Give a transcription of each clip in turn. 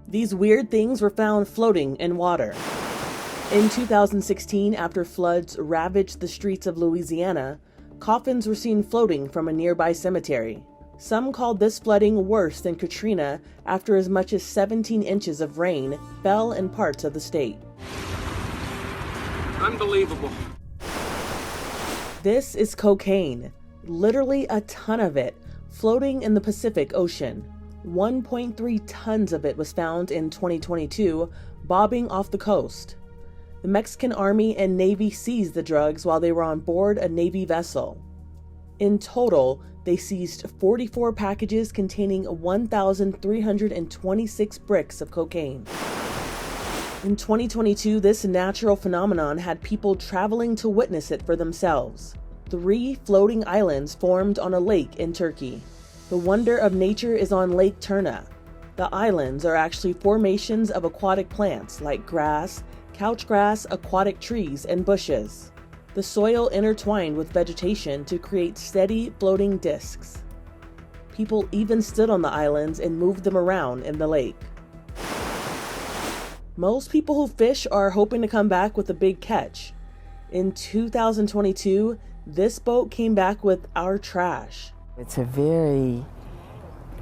These weird things were found floating in water. In 2016, after floods ravaged the streets of Louisiana, coffins were seen floating from a nearby cemetery. Some called this flooding worse than Katrina after as much as 17 inches of rain fell in parts of the state. Unbelievable. This is cocaine, literally a ton of it, floating in the Pacific Ocean. 1.3 tons of it was found in 2022, bobbing off the coast. The Mexican Army and Navy seized the drugs while they were on board a Navy vessel. In total, they seized 44 packages containing 1,326 bricks of cocaine. In 2022, this natural phenomenon had people traveling to witness it for themselves. 3 floating islands formed on a lake in Turkey. The wonder of nature is on Lake Turna. The islands are actually formations of aquatic plants like grass, couch grass, aquatic trees, and bushes. The soil intertwined with vegetation to create steady, floating discs. People even stood on the islands and moved them around in the lake. Most people who fish are hoping to come back with a big catch. In 2022, this boat came back with our trash. It's a very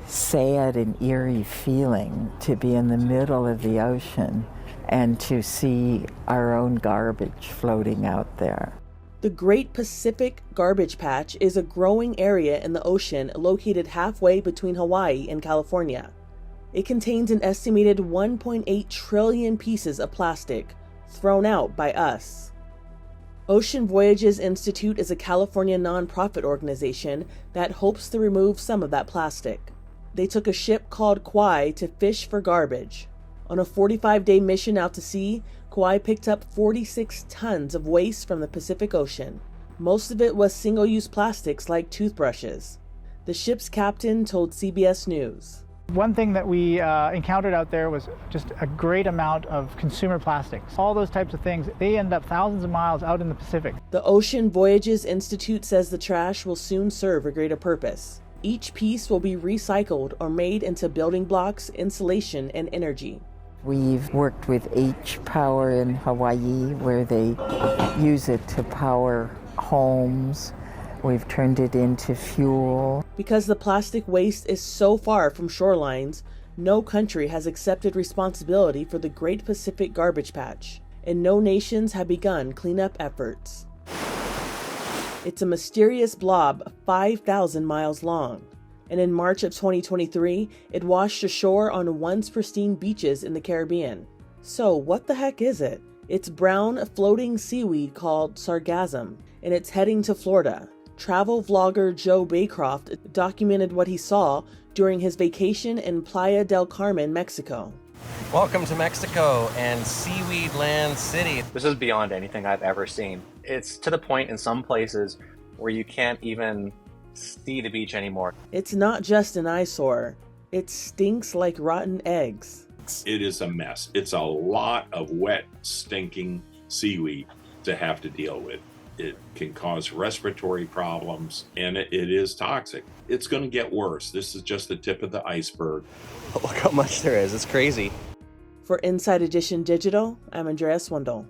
sad and eerie feeling to be in the middle of the ocean and to see our own garbage floating out there. The Great Pacific Garbage Patch is a growing area in the ocean located halfway between Hawaii and California. It contains an estimated 1.8 trillion pieces of plastic thrown out by us. Ocean Voyages Institute is a California nonprofit organization that hopes to remove some of that plastic. They took a ship called Kauai to fish for garbage. On a 45-day mission out to sea, Kauai picked up 46 tons of waste from the Pacific Ocean. Most of it was single-use plastics like toothbrushes. The ship's captain told CBS News. One thing that we encountered out there was just a great amount of consumer plastics. All those types of things, they end up thousands of miles out in the Pacific. The Ocean Voyages Institute says the trash will soon serve a greater purpose. Each piece will be recycled or made into building blocks, insulation, and energy. We've worked with H-Power in Hawaii, where they use it to power homes. We've turned it into fuel. Because the plastic waste is so far from shorelines, no country has accepted responsibility for the Great Pacific Garbage Patch, and no nations have begun cleanup efforts. It's a mysterious blob 5,000 miles long, and in March of 2023, it washed ashore on once pristine beaches in the Caribbean. So what the heck is it? It's brown floating seaweed called sargassum, and it's heading to Florida. Travel vlogger Joe Baycroft documented what he saw during his vacation in Playa del Carmen, Mexico. Welcome to Mexico and Seaweed Land City. This is beyond anything I've ever seen. It's to the point in some places where you can't even see the beach anymore. It's not just an eyesore. It stinks like rotten eggs. It is a mess. It's a lot of wet, stinking seaweed to have to deal with. It can cause respiratory problems, and it is toxic. It's going to get worse. This is just the tip of the iceberg. Look how much there is. It's crazy. For Inside Edition Digital, I'm Andrea Swindall.